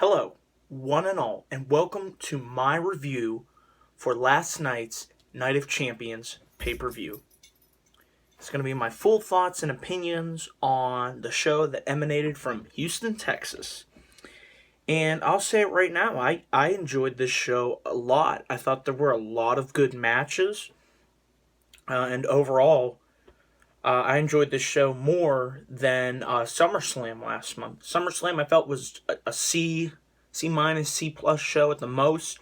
Hello, one and all, and welcome to my review for last night's Night of Champions pay-per-view. It's going to be my full thoughts and opinions on the show that emanated from Houston, Texas. And I'll say it right now, I enjoyed this show a lot. I thought there were a lot of good matches, and overall, I enjoyed this show more than SummerSlam last month. SummerSlam I felt was a C minus, C plus show at the most,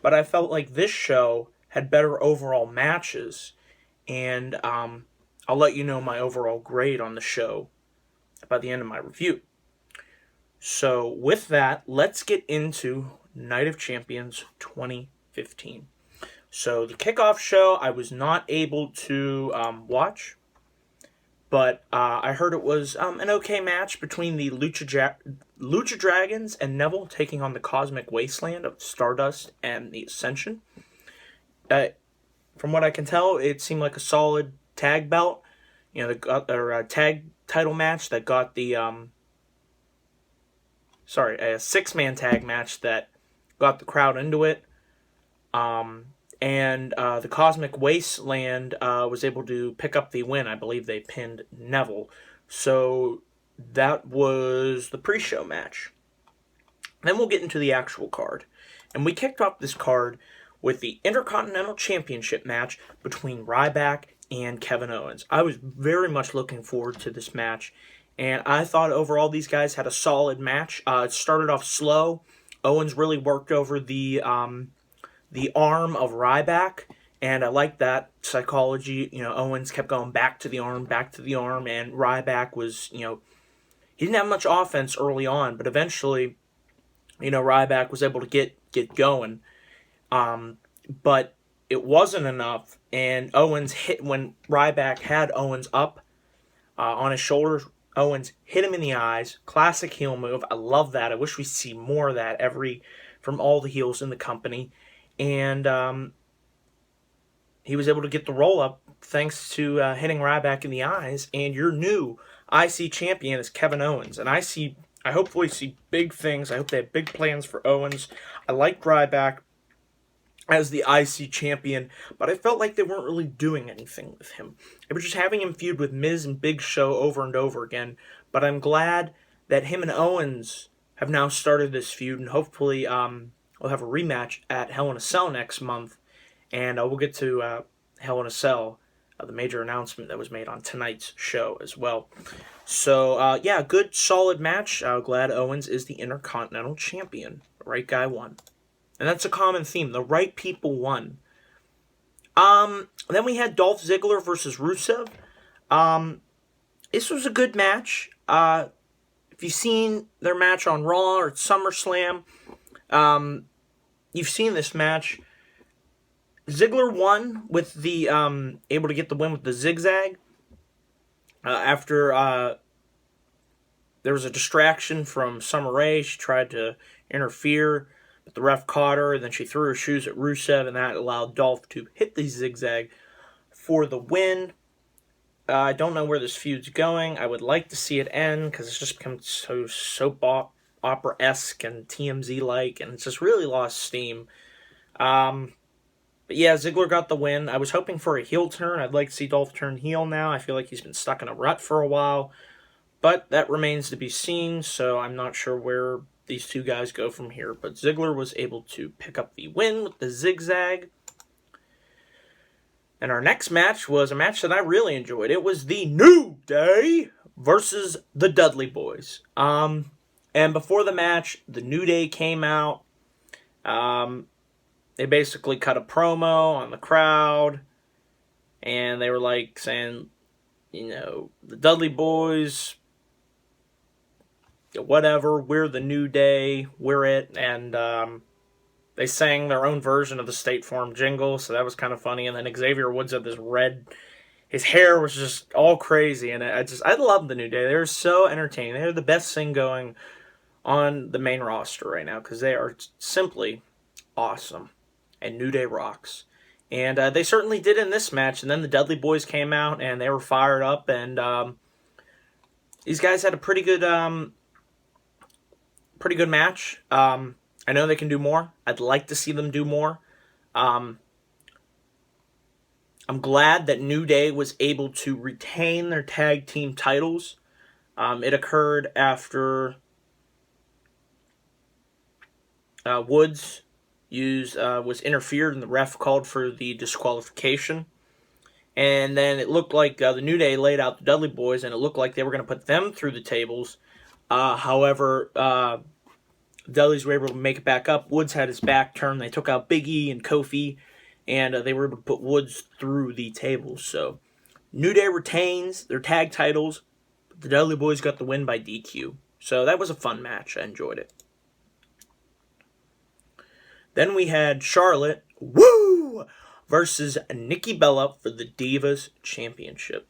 but I felt like this show had better overall matches, and I'll let you know my overall grade on the show by the end of my review. So with that, let's get into Night of Champions 2015. So the kickoff show I was not able to watch, but I heard it was an okay match between the Lucha Dragons and Neville taking on the Cosmic Wasteland of Stardust and the Ascension. From what I can tell, it seemed like a solid tag belt. The tag title match that got the a 6-man tag match that got the crowd into it. And the Cosmic Wasteland was able to pick up the win. I believe they pinned Neville. So that was the pre-show match. Then we'll get into the actual card. And we kicked off this card with the Intercontinental Championship match between Ryback and Kevin Owens. I was very much looking forward to this match. And I thought overall these guys had a solid match. It started off slow. Owens really worked over the arm of Ryback, and I liked that psychology. Owens kept going back to the arm, and Ryback was, he didn't have much offense early on, but eventually, Ryback was able to get going. But it wasn't enough, and Owens hit, when Ryback had Owens up on his shoulders, Owens hit him in the eyes. Classic heel move. I love that. I wish we see more of that from all the heels in the company. And he was able to get the roll-up thanks to hitting Ryback in the eyes. And your new IC champion is Kevin Owens. And I hopefully see big things. I hope they have big plans for Owens. I liked Ryback as the IC champion, but I felt like they weren't really doing anything with him. They were just having him feud with Miz and Big Show over and over again. But I'm glad that him and Owens have now started this feud, and hopefully we'll have a rematch at Hell in a Cell next month, and we'll get to Hell in a Cell, the major announcement that was made on tonight's show as well. So, good, solid match. Glad Owens is the Intercontinental Champion. The right guy won. And that's a common theme. The right people won. Then we had Dolph Ziggler versus Rusev. This was a good match. If you've seen their match on Raw or SummerSlam, you've seen this match. Ziggler won with the able to get the win with the zigzag after there was a distraction from Summer Rae. She tried to interfere, but the ref caught her, and then she threw her shoes at Rusev, and that allowed Dolph to hit the zigzag for the win. I don't know where this feud's going. I would like to see it end, because it's just become so soap opera-esque and TMZ-like, and it's just really lost steam. But yeah, Ziggler got the win. I was hoping for a heel turn. I'd like to see Dolph turn heel now. I feel like he's been stuck in a rut for a while. But that remains to be seen, so I'm not sure where these two guys go from here. But Ziggler was able to pick up the win with the zigzag. And our next match was a match that I really enjoyed. It was the New Day versus the Dudley Boys. And before the match, the New Day came out. They basically cut a promo on the crowd. And they were like saying, the Dudley Boys, whatever, we're the New Day, we're it. And they sang their own version of the State Farm jingle, so that was kind of funny. And then Xavier Woods had this his hair was just all crazy. And I love the New Day. They're so entertaining. They're the best thing going on the main roster right now, because they are simply awesome. And New Day rocks. And they certainly did in this match. And then the Dudley Boys came out, and they were fired up. And these guys had a pretty good pretty good match. I know they can do more. I'd like to see them do more. I'm glad that New Day was able to retain their tag team titles. It occurred after Woods was interfered and the ref called for the disqualification. And then it looked like the New Day laid out the Dudley Boys, and it looked like they were going to put them through the tables. However, Dudleys were able to make it back up. Woods had his back turned. They took out Big E and Kofi, and they were able to put Woods through the tables. So New Day retains their tag titles. But the Dudley Boys got the win by DQ. So that was a fun match. I enjoyed it. Then we had Charlotte, versus Nikki Bella for the Divas Championship.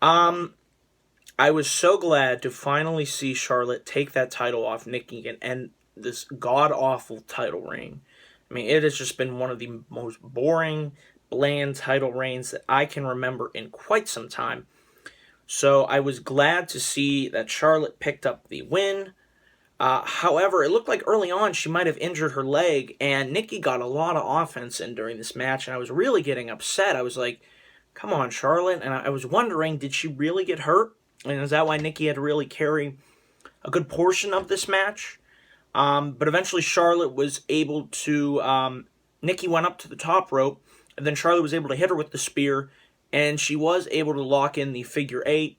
I was so glad to finally see Charlotte take that title off Nikki and end this god-awful title reign. I mean, it has just been one of the most boring, bland title reigns that I can remember in quite some time. So I was glad to see that Charlotte picked up the win. However, it looked like early on she might have injured her leg, and Nikki got a lot of offense in during this match, and I was really getting upset. I was like, come on, Charlotte. And I was wondering, did she really get hurt? And is that why Nikki had to really carry a good portion of this match? But eventually Charlotte was able to... Nikki went up to the top rope, and then Charlotte was able to hit her with the spear, and she was able to lock in the figure 8.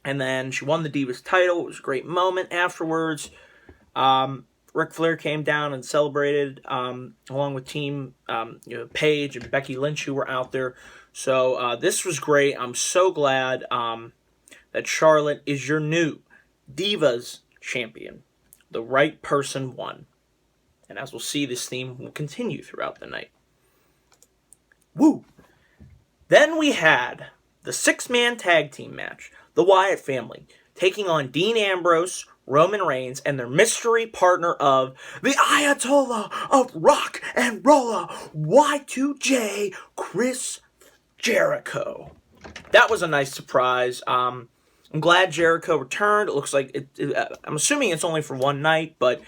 And then she won the Divas title. It was a great moment afterwards. Ric Flair came down and celebrated along with Team Paige and Becky Lynch, who were out there. So this was great. I'm so glad that Charlotte is your new Divas champion. The right person won. And as we'll see, this theme will continue throughout the night. Woo! Then we had the 6-man tag team match. The Wyatt family taking on Dean Ambrose, Roman Reigns, and their mystery partner of the Ayatollah of Rock and Rolla, Y2J, Chris Jericho. That was a nice surprise. I'm glad Jericho returned. It looks like I'm assuming it's only for one night, but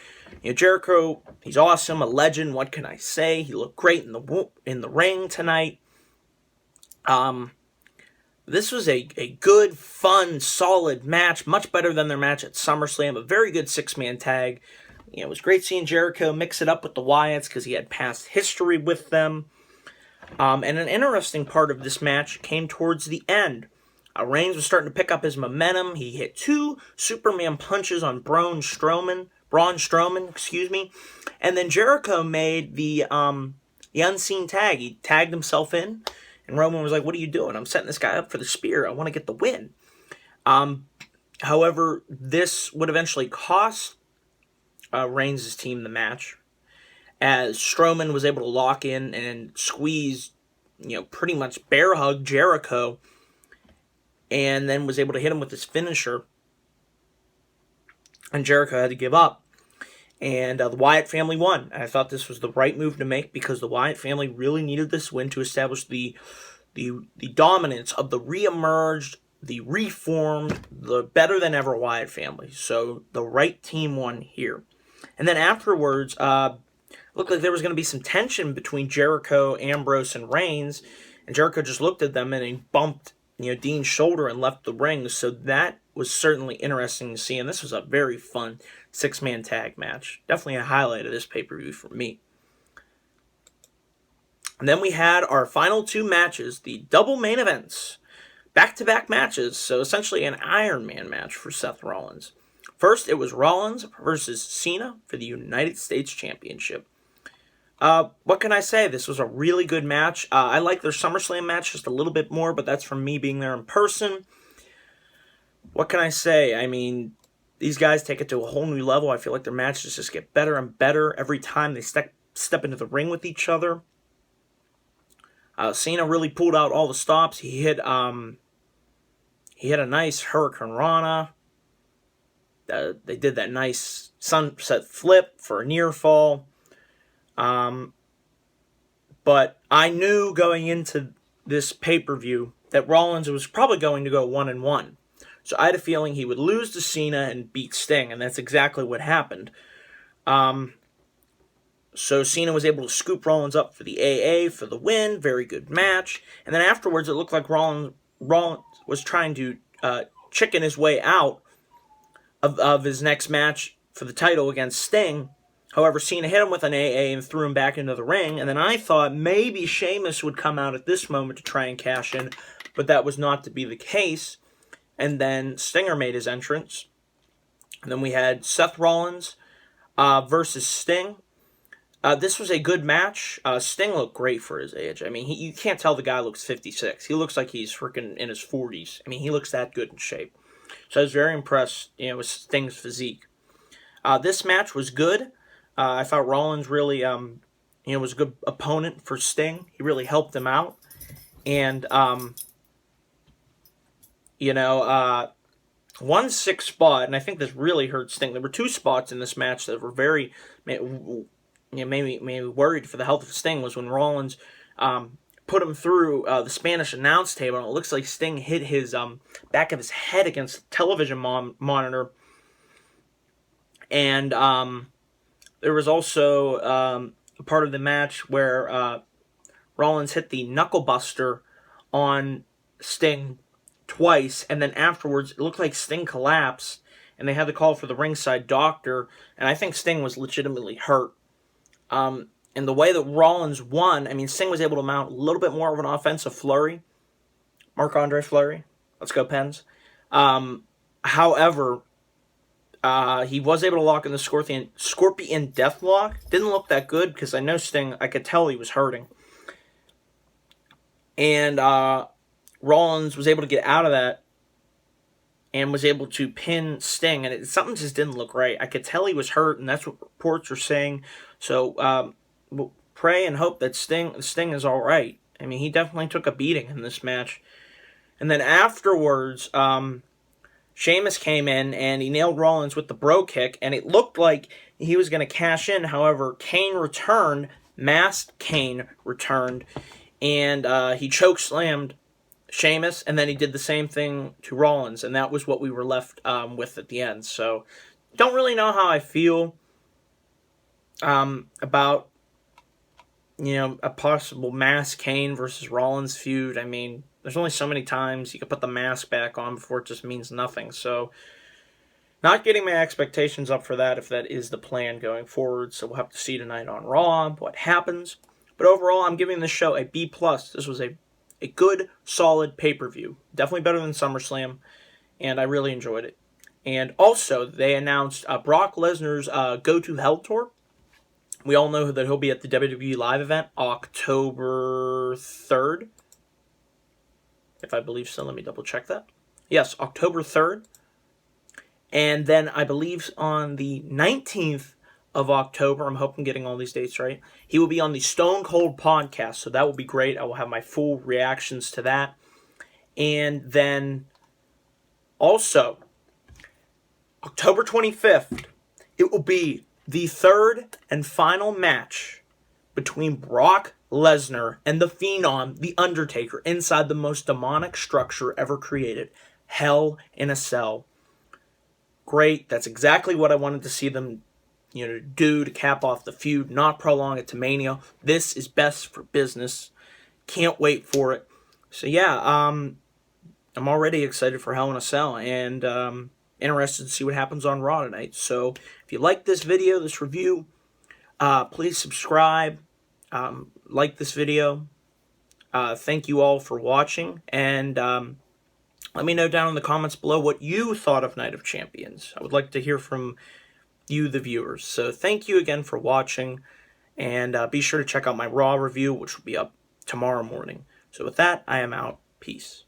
Jericho, he's awesome, a legend. What can I say? He looked great in the ring tonight. This was a good, fun, solid match, much better than their match at SummerSlam. A very good 6-man tag. It was great seeing Jericho mix it up with the Wyatts because he had past history with them. And an interesting part of this match came towards the end. Reigns was starting to pick up his momentum. He hit 2 Superman punches on Braun Strowman, and then Jericho made the unseen tag. He tagged himself in. And Roman was like, what are you doing? I'm setting this guy up for the spear. I want to get the win. However, this would eventually cost Reigns' team the match, as Strowman was able to lock in and squeeze, pretty much bear hug Jericho, and then was able to hit him with his finisher. And Jericho had to give up. And the Wyatt family won. And I thought this was the right move to make because the Wyatt family really needed this win to establish the dominance of the re-emerged, the reformed, the better-than-ever Wyatt family. So the right team won here. And then afterwards, looked like there was going to be some tension between Jericho, Ambrose, and Reigns. And Jericho just looked at them and he bumped Dean's shoulder and left the ring. So that was certainly interesting to see. And this was a very fun 6-man tag match. Definitely a highlight of this pay-per-view for me. And then we had our final 2 matches, the double main events. Back-to-back matches, so essentially an Iron Man match for Seth Rollins. First, it was Rollins versus Cena for the United States Championship. What can I say? This was a really good match. I like their SummerSlam match just a little bit more, but that's from me being there in person. What can I say? I mean, these guys take it to a whole new level. I feel like their matches just get better and better every time they step into the ring with each other. Cena really pulled out all the stops. He hit a nice Hurricane Rana. They did that nice sunset flip for a near fall. But I knew going into this pay-per-view that Rollins was probably going to go 1-1. So I had a feeling he would lose to Cena and beat Sting, and that's exactly what happened. So Cena was able to scoop Rollins up for the AA for the win. Very good match. And then afterwards, it looked like Rollins was trying to chicken his way out of his next match for the title against Sting. However, Cena hit him with an AA and threw him back into the ring. And then I thought maybe Sheamus would come out at this moment to try and cash in, but that was not to be the case. And then Stinger made his entrance. And then we had Seth Rollins versus Sting. This was a good match. Sting looked great for his age. I mean, you can't tell the guy looks 56. He looks like he's freaking in his 40s. I mean, he looks that good in shape. So I was very impressed, with Sting's physique. This match was good. I thought Rollins really, was a good opponent for Sting. He really helped him out. And, one sick spot, and I think this really hurt Sting. There were two spots in this match that were very... made me worried for the health of Sting was when Rollins put him through the Spanish announce table, and it looks like Sting hit his back of his head against the television monitor. And there was also a part of the match where Rollins hit the knuckle buster on Sting twice, and then afterwards it looked like Sting collapsed, and they had to call for the ringside doctor, and I think Sting was legitimately hurt. And the way that Rollins won, I mean, Sting was able to mount a little bit more of an offensive flurry. Marc-Andre Fleury. Let's go, Pens. However, he was able to lock in the Scorpion Deathlock. Didn't look that good because I know Sting, I could tell he was hurting. And Rollins was able to get out of that and was able to pin Sting, and something just didn't look right. I could tell he was hurt, and that's what reports are saying. So we'll pray and hope that Sting is all right. I mean, he definitely took a beating in this match. And then afterwards, Sheamus came in, and he nailed Rollins with the bro kick, and it looked like he was going to cash in. However, Kane returned, masked Kane returned, and he chokeslammed Sheamus, and then he did the same thing to Rollins, and that was what we were left with at the end. So, don't really know how I feel about, a possible mask Kane versus Rollins feud. I mean, there's only so many times you can put the mask back on before it just means nothing. So, not getting my expectations up for that if that is the plan going forward. So, we'll have to see tonight on Raw what happens. But overall, I'm giving this show a B+. This was a good, solid pay-per-view. Definitely better than SummerSlam, and I really enjoyed it. And also, they announced Brock Lesnar's Go to Hell tour. We all know that he'll be at the WWE Live event October 3rd. If I believe so, let me double check that. Yes, October 3rd. And then I believe on the 19th of October, I'm hoping getting all these dates right, he will be on the Stone Cold podcast, so that will be great. I will have my full reactions to that. And then also, October 25th, it will be the third and final match between Brock Lesnar and the Phenom, The Undertaker, inside the most demonic structure ever created, Hell in a Cell. Great, that's exactly what I wanted to see them do to cap off the feud, not prolong it to Mania. This is best for business. Can't wait for it. So yeah, I'm already excited for Hell in a Cell, and interested to see what happens on Raw tonight. So if you like this video, this review, please subscribe, like this video. Thank you all for watching, and let me know down in the comments below what you thought of Night of Champions. I would like to hear from you, the viewers. So thank you again for watching, and be sure to check out my Raw review, which will be up tomorrow morning. So with that, I am out. Peace.